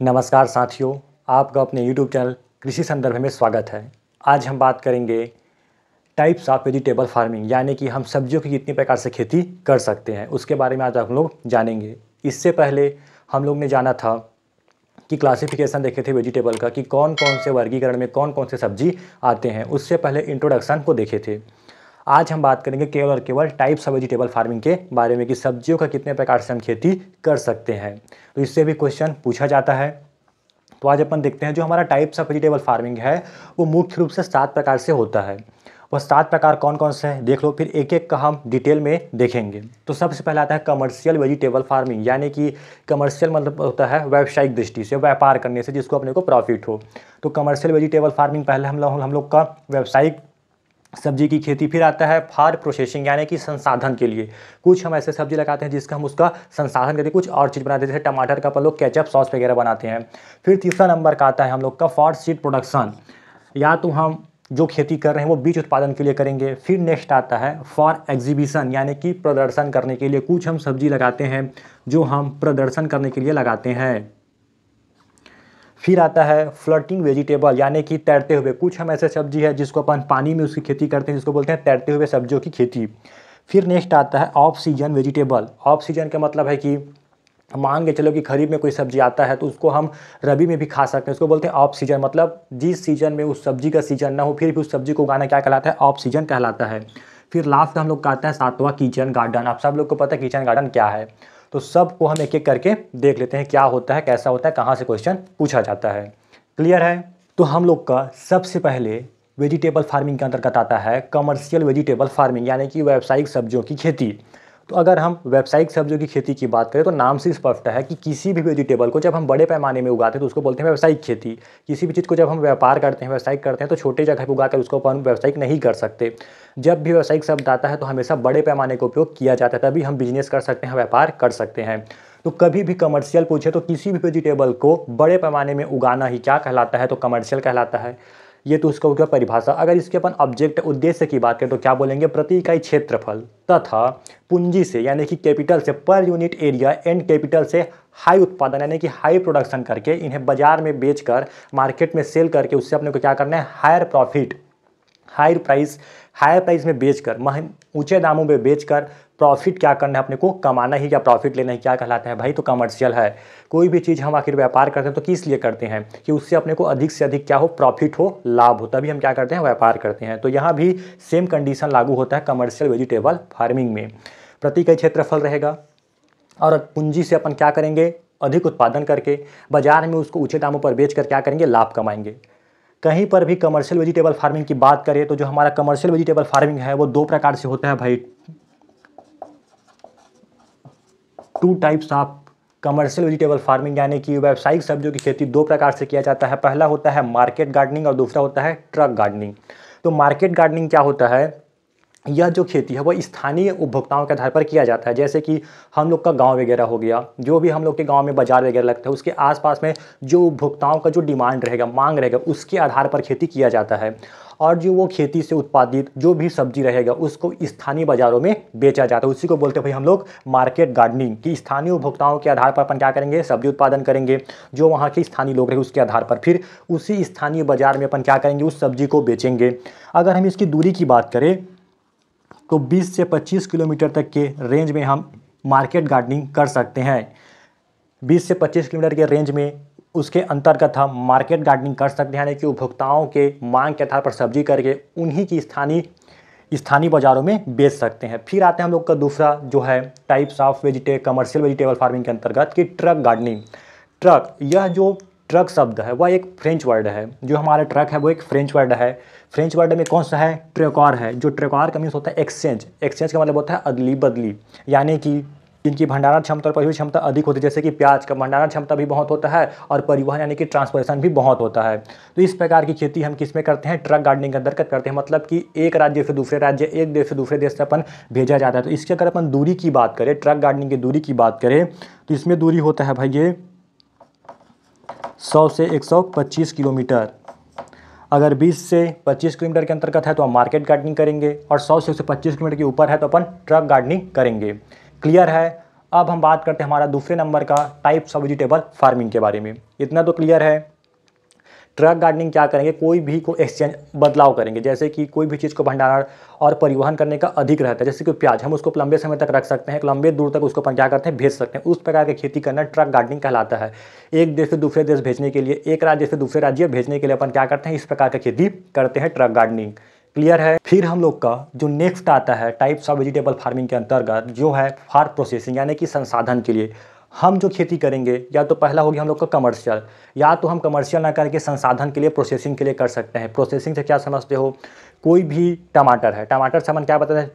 नमस्कार साथियों, आपका अपने YouTube चैनल कृषि संदर्भ में स्वागत है। आज हम बात करेंगे टाइप्स ऑफ वेजिटेबल फार्मिंग, यानी कि हम सब्जियों की कितनी प्रकार से खेती कर सकते हैं, उसके बारे में आज हम लोग जानेंगे। इससे पहले हम लोग ने जाना था कि क्लासिफिकेशन देखे थे वेजिटेबल का, कि कौन कौन से वर्गीकरण में कौन कौन से सब्जी आते हैं। उससे पहले इंट्रोडक्शन को देखे थे। आज हम बात करेंगे केवल और केवल टाइप्स ऑफ वेजिटेबल फार्मिंग के बारे में, कि सब्जियों का कितने प्रकार से हम खेती कर सकते हैं। तो इससे भी क्वेश्चन पूछा जाता है। तो आज अपन देखते हैं जो हमारा टाइप्स ऑफ वेजिटेबल फार्मिंग है वो मुख्य रूप से 7 प्रकार से होता है। वह 7 प्रकार कौन कौन से हैं देख लो, फिर एक एक का हम डिटेल में देखेंगे। तो सबसे पहला आता है कमर्शियल वेजिटेबल फार्मिंग, यानी कि कमर्शियल मतलब होता है व्यावसायिक दृष्टि से, व्यापार करने से, जिसको अपने को प्रॉफिट हो। तो कमर्शियल वेजिटेबल फार्मिंग पहले हम लोग का व्यावसायिक सब्जी की खेती। फिर आता है फॉर प्रोसेसिंग, यानी कि संसाधन के लिए। कुछ हम ऐसे सब्जी लगाते हैं जिसका हम उसका संसाधन करके कुछ और चीज़ बनाते हैं, जैसे टमाटर का अपन लोग केचप सॉस वगैरह बनाते हैं। फिर तीसरा नंबर का आता है हम लोग का फॉर सीड प्रोडक्शन, या तो हम जो खेती कर रहे हैं वो बीज उत्पादन के लिए करेंगे। फिर नेक्स्ट आता है फॉर एग्जीबिशन, यानी कि प्रदर्शन करने के लिए। कुछ हम सब्जी लगाते हैं जो हम प्रदर्शन करने के लिए लगाते हैं। फिर आता है फ्लोटिंग वेजिटेबल, यानी कि तैरते हुए। कुछ हम ऐसे सब्जी है जिसको अपन पानी में उसकी खेती करते हैं, जिसको बोलते हैं तैरते हुए सब्जियों की खेती। फिर नेक्स्ट आता है off season vegetable. Off season का मतलब है कि मान के चलो कि खरीफ में कोई सब्जी आता है तो उसको हम रबी में भी खा सकते हैं, उसको बोलते हैं ऑफ सीजन। मतलब जिस सीजन में उस सब्जी का सीजन ना हो फिर भी उस सब्जी को उगाना क्या कहलाता है, ऑफ सीजन कहलाता है। फिर लास्ट हम लोग का आता है 7वां किचन गार्डन। आप सब लोग को पता है किचन गार्डन क्या है, तो सबको हम एक एक करके देख लेते हैं क्या होता है, कैसा होता है, कहाँ से क्वेश्चन पूछा जाता है। क्लियर है? तो हम लोग का सबसे पहले वेजिटेबल फार्मिंग के अंतर्गत आता है कमर्शियल वेजिटेबल फार्मिंग, यानी कि व्यावसायिक सब्जियों की खेती। तो अगर हम व्यावसायिक सब्जियों की खेती की बात करें तो नाम से स्पष्ट है कि किसी भी वेजिटेबल को जब हम बड़े पैमाने में उगाते हैं तो उसको बोलते हैं व्यावसायिक खेती। किसी भी चीज़ को जब हम व्यापार करते हैं, व्यावसायिक करते हैं, तो छोटे जगह पर उगाकर उसको अपन व्यावसायिक नहीं कर सकते। जब भी व्यावसायिक शब्द आता है तो हमेशा बड़े पैमाने का उपयोग किया जाता है, तभी हम बिजनेस कर सकते हैं, व्यापार कर सकते हैं। तो कभी भी कमर्शियल पूछे तो किसी भी वेजिटेबल को बड़े पैमाने में उगाना ही क्या कहलाता है, तो कमर्शियल कहलाता है। ये तो उसका परिभाषा। अगर इसके अपन ऑब्जेक्ट उद्देश्य की बात करें तो क्या बोलेंगे, प्रति इकाई क्षेत्रफल तथा पूंजी से, यानी कि कैपिटल से, per unit area and capital से हाई उत्पादन, यानी कि हाई प्रोडक्शन करके इन्हें बाजार में बेचकर, मार्केट में सेल करके उससे अपने को क्या करना है, हायर प्रॉफिट, हायर प्राइस में बेचकर, ऊंचे दामों में बेचकर प्रॉफिट क्या करना है, अपने को कमाना ही, या प्रॉफिट लेना ही क्या कहलाता है भाई, तो कमर्शियल है। कोई भी चीज़ हम आखिर व्यापार करते हैं तो किस लिए करते हैं, कि उससे अपने को अधिक से अधिक क्या हो, प्रॉफिट हो, लाभ हो, तभी हम क्या करते हैं, व्यापार करते हैं। तो यहाँ भी सेम कंडीशन लागू होता है कमर्शियल वेजिटेबल फार्मिंग में। प्रति इकाई क्षेत्रफल रहेगा और पूंजी से अपन क्या करेंगे, अधिक उत्पादन करके बाजार में उसको ऊंचे दामों पर बेचकर क्या करेंगे, लाभ कमाएंगे। कहीं पर भी कमर्शियल वेजिटेबल फार्मिंग की बात करें तो जो हमारा कमर्शियल वेजिटेबल फार्मिंग है वो 2 प्रकार से होता है भाई। 2 types of commercial vegetable farming, यानी कि व्यावसायिक सब्जियों की खेती 2 प्रकार से किया जाता है। पहला होता है मार्केट गार्डनिंग और दूसरा होता है ट्रक गार्डनिंग। तो मार्केट गार्डनिंग क्या होता है, यह जो खेती है वो स्थानीय उपभोक्ताओं के आधार पर किया जाता है। जैसे कि हम लोग का गांव वगैरह हो गया, जो भी हम लोग के गांव में बाजार वगैरह लगता है, उसके आसपास में जो उपभोक्ताओं का जो डिमांड रहेगा, मांग रहेगा, उसके आधार पर खेती किया जाता है। और जो वो खेती से उत्पादित जो भी सब्जी रहेगा उसको स्थानीय बाजारों में बेचा जाता है। उसी को बोलते हैं भाई हम लोग मार्केट गार्डनिंग, कि स्थानीय उपभोक्ताओं के आधार पर अपन क्या करेंगे, सब्जी उत्पादन करेंगे, जो वहाँ के स्थानीय लोग रहेंगे उसके आधार पर फिर उसी स्थानीय बाजार में अपन क्या करेंगे, उस सब्जी को बेचेंगे। अगर हम इसकी दूरी की बात करें तो 20 से 25 किलोमीटर तक के रेंज में हम मार्केट गार्डनिंग कर सकते हैं। 20 से 25 किलोमीटर के रेंज में उसके अंतर्गत हम मार्केट गार्डनिंग कर सकते हैं, यानी कि उपभोक्ताओं के मांग के आधार पर सब्जी करके उन्हीं की स्थानीय बाज़ारों में बेच सकते हैं। फिर आते हैं हम लोग का दूसरा जो है types of commercial vegetable farming के अंतर्गत, कि ट्रक गार्डनिंग। ट्रक, यह जो ट्रक शब्द है वह एक फ्रेंच वर्ड है। जो हमारा ट्रक है वो एक फ्रेंच वर्ड है। फ्रेंच वर्ड में कौन सा है, ट्रेकार है। जो ट्रेकार का मीन्स होता है एक्सचेंज। एक्सचेंज का मतलब होता है अदली बदली, यानी कि जिनकी भंडारण क्षमता और परिवहन क्षमता अधिक होती है। जैसे कि प्याज का भंडारण क्षमता भी बहुत होता है और परिवहन यानी कि ट्रांसपोर्टेशन भी बहुत होता है। तो इस प्रकार की खेती हम किस में करते हैं, ट्रक गार्डनिंग के अंतर्गत करते हैं। मतलब कि एक राज्य से दूसरे राज्य, एक देश से दूसरे देश से अपन भेजा जाता है। तो इसकी अगर अपन दूरी की बात करें, ट्रक गार्डनिंग की दूरी की बात करें तो इसमें दूरी होता है भाई ये 100 से 125 किलोमीटर। अगर 20 से 25 किलोमीटर के अंतर्गत है तो हम मार्केट गार्डनिंग करेंगे, और 100 से 125 किलोमीटर के ऊपर है तो अपन ट्रक गार्डनिंग करेंगे। क्लियर है? अब हम बात करते हैं हमारा दूसरे नंबर का टाइप्स ऑफ वेजिटेबल फार्मिंग के बारे में। इतना तो क्लियर है। ट्रक गार्डनिंग क्या करेंगे, कोई भी को एक्सचेंज बदलाव करेंगे, जैसे कि कोई भी चीज़ को भंडारण और परिवहन करने का अधिक रहता है, जैसे कि प्याज हम उसको लंबे समय तक रख सकते हैं, लंबे दूर तक उसको क्या करते हैं, भेज सकते हैं, उस प्रकार की खेती करना ट्रक गार्डनिंग कहलाता है। एक देश से दूसरे देश भेजने के लिए, एक राज्य से दूसरे राज्य भेजने के लिए अपन क्या करते हैं, इस प्रकार की खेती करते हैं, ट्रक गार्डनिंग। क्लियर है। फिर हम लोग का जो नेक्स्ट आता है टाइप्स ऑफ वेजिटेबल फार्मिंग के अंतर्गत जो है फॉर प्रोसेसिंग, यानी कि संसाधन के लिए हम जो खेती करेंगे, या तो पहला हो गया हम लोग का कमर्शियल, या तो हम कमर्शियल ना करके संसाधन के लिए प्रोसेसिंग के लिए कर सकते हैं। प्रोसेसिंग से क्या समझते हो, कोई भी टमाटर है, टमाटर से अपन क्या बताते हैं,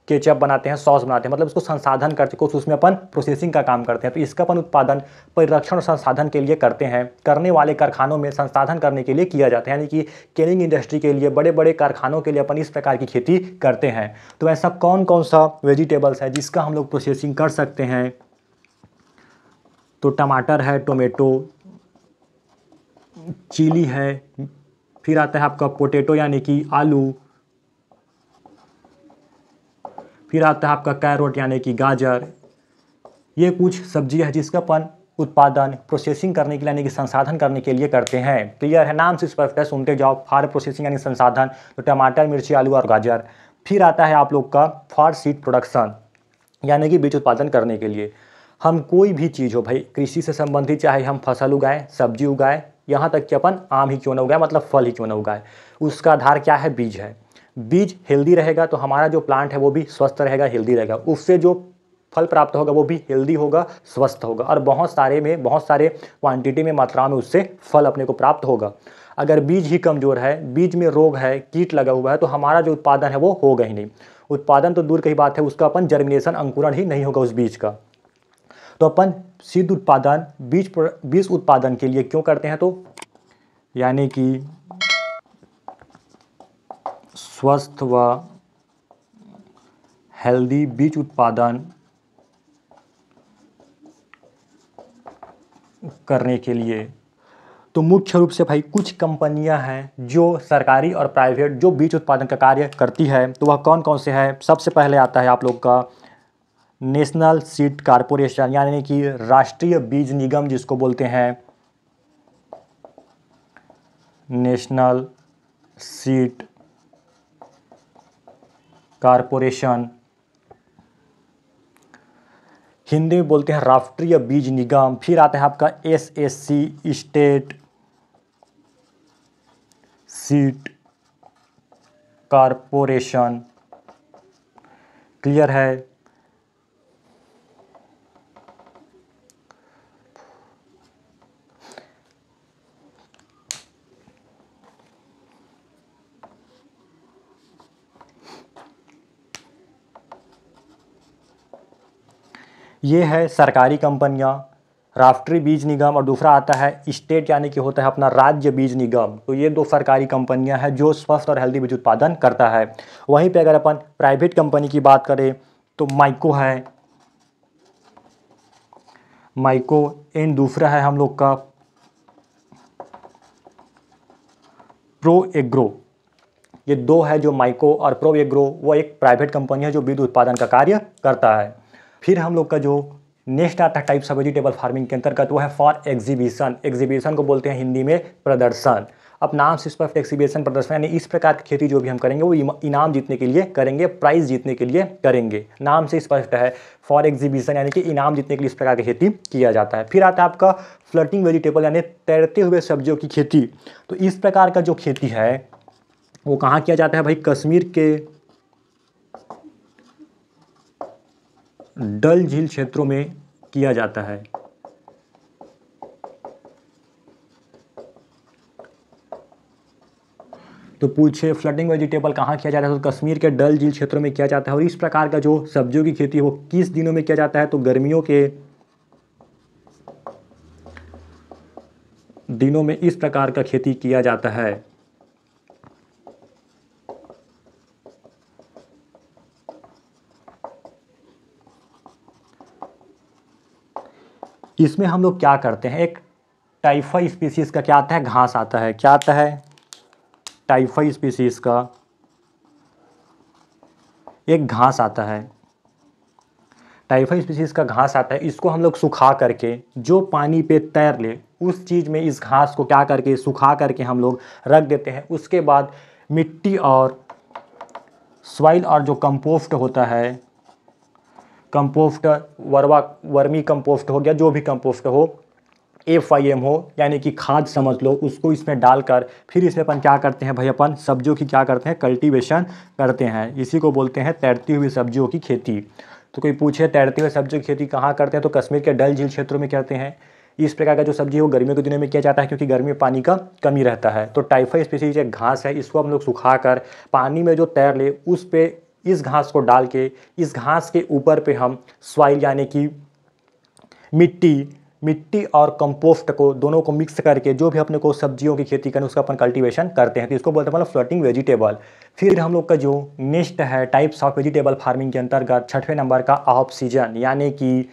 केचप बनाते हैं, सॉस बनाते हैं, मतलब उसको संसाधन करते कुछ उसमें अपन प्रोसेसिंग का काम करते हैं। तो इसका अपन उत्पादन परिरक्षण और संसाधन के लिए करते हैं, करने वाले कारखानों में संसाधन करने के लिए किया जाता है, यानी कि केनिंग इंडस्ट्री के लिए, बड़े बड़े कारखानों के लिए अपन इस प्रकार की खेती करते हैं। तो ऐसा कौन कौन सा वेजिटेबल्स है जिसका हम लोग प्रोसेसिंग कर सकते हैं, तो टमाटर है, टोमेटो, चिली है, फिर आता है आपका पोटैटो यानी कि आलू, फिर आता है आपका कैरोट यानी कि गाजर। ये कुछ सब्जी है जिसका अपन उत्पादन प्रोसेसिंग करने के लिए यानी कि संसाधन करने के लिए करते हैं। क्लियर है, नाम से स्पष्ट है, सुनते जाओ। फॉर प्रोसेसिंग यानी संसाधन, तो टमाटर, मिर्ची, आलू और गाजर। फिर आता है आप लोग का फॉर सीड प्रोडक्शन, यानी कि बीज उत्पादन करने के लिए। हम कोई भी चीज़ हो भाई कृषि से संबंधित, चाहे हम फसल उगाएं, सब्जी उगाएं, यहाँ तक कि अपन आम ही क्यों ना उगाएं, मतलब फल ही क्यों ना उगाएं, उसका आधार क्या है, बीज है। बीज हेल्दी रहेगा तो हमारा जो प्लांट है वो भी स्वस्थ रहेगा, हेल्दी रहेगा, उससे जो फल प्राप्त होगा वो भी हेल्दी होगा, स्वस्थ होगा, और बहुत सारे क्वांटिटी में, मात्राओं में उससे फल अपने को प्राप्त होगा। अगर बीज ही कमज़ोर है, बीज में रोग है, कीट लगा हुआ है, तो हमारा जो उत्पादन है वो होगा ही नहीं। उत्पादन तो दूर की बात है, उसका अपन जर्मिनेशन, अंकुरण ही नहीं होगा उस बीज का। तो अपन सिद्ध उत्पादन बीज उत्पादन के लिए क्यों करते हैं, तो यानी कि स्वस्थ व हेल्दी बीज उत्पादन करने के लिए। तो मुख्य रूप से भाई कुछ कंपनियां हैं जो सरकारी और प्राइवेट जो बीज उत्पादन का कार्य करती है, तो वह कौन कौन से हैं। सबसे पहले आता है आप लोग का नेशनल सीड कॉरपोरेशन, यानी कि राष्ट्रीय बीज निगम जिसको बोलते हैं, नेशनल सीड कॉरपोरेशन, हिंदी में बोलते हैं राष्ट्रीय बीज निगम। फिर आता है आपका SSC, state seed corporation. Clear है। ये है सरकारी कंपनियां, राष्ट्रीय बीज निगम, और दूसरा आता है स्टेट, यानी कि होता है अपना राज्य बीज निगम। तो ये दो सरकारी कंपनियां हैं जो स्वस्थ और हेल्दी बीज उत्पादन करता है। वहीं पे अगर अपन प्राइवेट कंपनी की बात करें तो माइको है, माइको, एंड दूसरा है हम लोग का प्रो एग्रो। ये दो है जो माइको और प्रो एग्रो, वो एक प्राइवेट कंपनी है जो बीज उत्पादन का कार्य करता है। फिर हम लोग का जो नेक्स्ट आता है टाइप्स ऑफ वेजिटेबल फार्मिंग के अंतर्गत, वो है फॉर एग्जीबिशन। एग्जीबिशन को बोलते हैं हिंदी में प्रदर्शन। अब नाम से स्पष्ट, एग्जीबिशन प्रदर्शन, यानी इस प्रकार की खेती जो भी हम करेंगे वो इनाम जीतने के लिए करेंगे, प्राइज जीतने के लिए करेंगे। नाम से स्पष्ट है, फॉर एग्जीबिशन, यानी कि इनाम जीतने के लिए इस प्रकार की खेती किया जाता है। फिर आता है आपका फ्लोटिंग वेजिटेबल, यानी तैरते हुए सब्जियों की खेती। तो इस प्रकार का जो खेती है वो कहाँ किया जाता है भाई, कश्मीर के डल झील क्षेत्रों में किया जाता है। तो पूछे फ्लडिंग वेजिटेबल कहाँ किया जाता है, तो कश्मीर के डल झील क्षेत्रों में किया जाता है। और इस प्रकार का जो सब्जियों की खेती है वो किस दिनों में किया जाता है, तो गर्मियों के दिनों में इस प्रकार का खेती किया जाता है। इसमें हम लोग क्या करते हैं, एक टाइफा स्पीसीज का क्या आता है, घास आता है। क्या आता है, टाइफा स्पीसीज का एक घास आता है। टाइफा स्पीसीज़ का घास आता है, इसको हम लोग सुखा करके जो पानी पे तैर ले उस चीज़ में इस घास को क्या करके सुखा करके हम लोग रख देते हैं। उसके बाद मिट्टी और सॉइल और जो कंपोस्ट होता है, कंपोस्ट वर्मी कंपोस्ट हो गया, जो भी कंपोस्ट हो, FIM हो यानी कि खाद समझ लो, उसको इसमें डालकर फिर इसमें अपन क्या करते हैं भाई, अपन सब्जियों की क्या करते हैं, कल्टीवेशन करते हैं। इसी को बोलते हैं तैरती हुई सब्जियों की खेती। तो कोई पूछे तैरती हुई सब्जियों की खेती कहाँ करते हैं, तो कश्मीर के डल झील क्षेत्रों में करते हैं। इस प्रकार का जो सब्जी है वो गर्मियों के दिनों में किया जाता है क्योंकि गर्मी में पानी का कमी रहता है। तो टाइफा स्पीसीज एक घास है, इसको हम लोग सुखाकर पानी में जो तैर ले उस पे इस घास को डाल के इस घास के ऊपर पे हम सॉइल यानी कि मिट्टी और कंपोस्ट को दोनों को मिक्स करके जो भी अपने को सब्जियों की खेती करनी उसका अपन कल्टीवेशन करते हैं। तो इसको बोलते हैं मतलब फ्लोटिंग वेजिटेबल। फिर हम लोग का जो नेक्स्ट है टाइप्स ऑफ वेजिटेबल फार्मिंग के अंतर्गत 6वें नंबर का ऑफ सीजन, यानी कि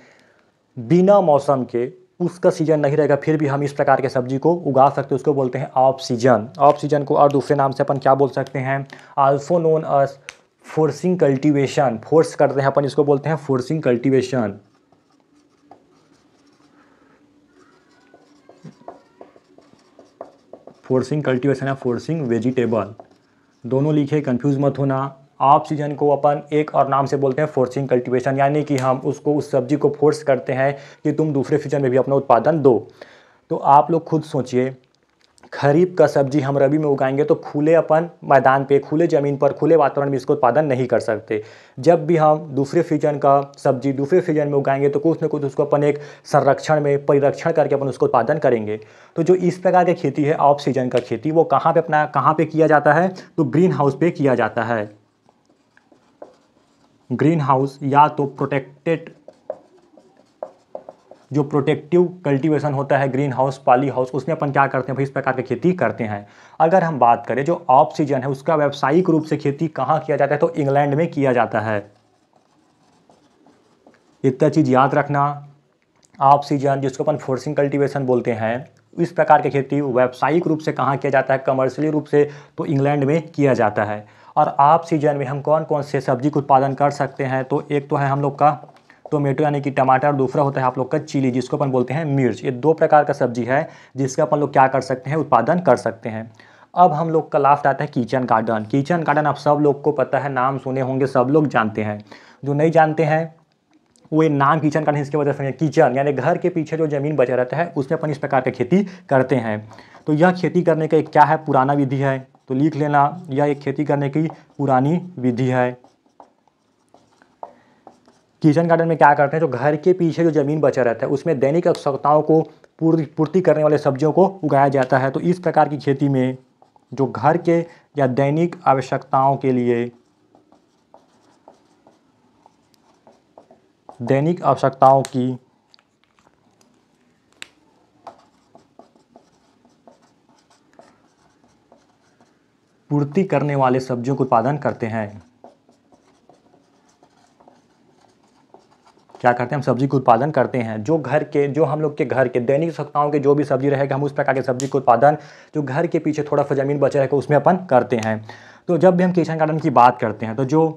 बिना मौसम के उसका सीजन नहीं रहेगा फिर भी हम इस प्रकार के सब्जी को उगा सकते हैं, उसको बोलते हैं ऑफ सीजन। ऑफ सीजन को और दूसरे नाम से अपन क्या बोल सकते हैं, also known as forcing cultivation. Force करते हैं अपन, इसको बोलते हैं फोर्सिंग कल्टीवेशन। फोर्सिंग कल्टीवेशन या फोर्सिंग वेजिटेबल, दोनों लिखे, कंफ्यूज मत होना। ऑफ सीजन को अपन एक और नाम से बोलते हैं फोर्सिंग कल्टीवेशन, यानी कि हम उसको उस सब्जी को फोर्स करते हैं कि तुम दूसरे सीजन में भी अपना उत्पादन दो। तो आप लोग खुद सोचिए, खरीफ का सब्जी हम रबी में उगाएंगे तो खुले अपन मैदान पे, खुले ज़मीन पर, खुले वातावरण में इसको उत्पादन नहीं कर सकते। जब भी हम दूसरे सीजन का सब्जी दूसरे सीजन में उगाएंगे तो कुछ न कुछ उसको अपन एक संरक्षण में परिरक्षण करके अपन उसको उत्पादन करेंगे। तो जो इस प्रकार की खेती है ऑफ सीजन का खेती, वो कहाँ पे किया जाता है, तो ग्रीन हाउस पे किया जाता है। ग्रीन हाउस या तो प्रोटेक्टेड, जो प्रोटेक्टिव कल्टीवेशन होता है, ग्रीन हाउस, पॉली हाउस, उसमें अपन क्या करते हैं भाई, इस प्रकार की खेती करते हैं। अगर हम बात करें जो ऑफ सीजन है उसका व्यावसायिक रूप से खेती कहाँ किया जाता है, तो इंग्लैंड में किया जाता है। इतना चीज़ याद रखना, ऑफ सीजन जिसको अपन फोर्सिंग कल्टीवेशन बोलते हैं, इस प्रकार की खेती व्यावसायिक रूप से कहाँ किया जाता है, कमर्शियली रूप से तो इंग्लैंड में किया जाता है। और ऑफ सीजन में हम कौन कौन से सब्जी का उत्पादन कर सकते हैं, तो एक तो है हम लोग का टोमेटो यानी कि टमाटर, दूसरा होता है आप लोग का चिली जिसको अपन बोलते हैं मिर्च। ये दो प्रकार का सब्जी है जिसका अपन लोग क्या कर सकते हैं, उत्पादन कर सकते हैं। अब हम लोग का लास्ट आता है किचन गार्डन। किचन गार्डन आप सब लोग को पता है, नाम सुने होंगे, सब लोग जानते हैं। जो नहीं जानते हैं वो ये नाम किचन गार्डन इसकी वजह से, किचन यानी घर के पीछे जो ज़मीन बचा रहता है उसमें अपन इस प्रकार की खेती करते हैं। तो यह खेती करने का एक क्या है, पुराना विधि है, तो लिख लेना, यह एक खेती करने की पुरानी विधि है। किचन गार्डन में क्या करते हैं, जो घर के पीछे जो ज़मीन बचा रहता है उसमें दैनिक आवश्यकताओं को पूर्ति करने वाले सब्जियों को उगाया जाता है। तो इस प्रकार की खेती में जो घर के या दैनिक आवश्यकताओं के लिए, दैनिक आवश्यकताओं की पूर्ति करने वाले सब्जियों का उत्पादन करते हैं। क्या करते हैं, हम सब्जी का उत्पादन करते हैं। जो हम लोग के घर के दैनिक आवश्यकताओं के जो भी सब्जी रहेगा, हम उस प्रकार के सब्जी का उत्पादन जो घर के पीछे थोड़ा सा ज़मीन बचे रहेगा उसमें अपन करते हैं। तो जब भी हम किचन गार्डन की बात करते हैं तो जो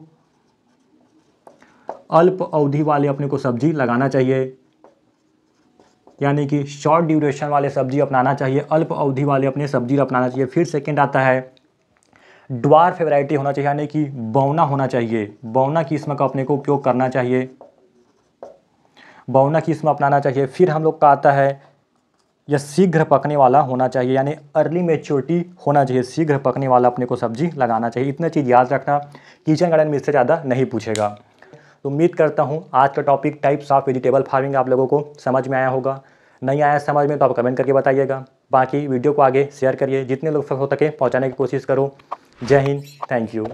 अल्प अवधि वाले अपने को सब्जी लगाना चाहिए, यानी कि शॉर्ट ड्यूरेशन वाले सब्जी अपनाना चाहिए, अल्प अवधि वाले अपने सब्जी अपनाना चाहिए। फिर सेकंड आता है ड्वार्फ वैरायटी होना चाहिए, यानी कि बौना होना चाहिए, बौना किस्म का अपने को उपयोग करना चाहिए, बौना किस्म अपनाना चाहिए। फिर हम लोग का आता है यह शीघ्र पकने वाला होना चाहिए, यानी अर्ली मैच्योरिटी होना चाहिए, शीघ्र पकने वाला अपने को सब्जी लगाना चाहिए। इतना चीज़ याद रखना, किचन गार्डन में इससे ज़्यादा नहीं पूछेगा। तो उम्मीद करता हूँ आज का topic types of vegetable farming आप लोगों को समझ में आया होगा। नहीं आया समझ में तो आप कमेंट करके बताइएगा। बाकी वीडियो को आगे शेयर करिए, जितने लोग हो सके पहुँचाने की कोशिश करो। जय हिंद, थैंक यू।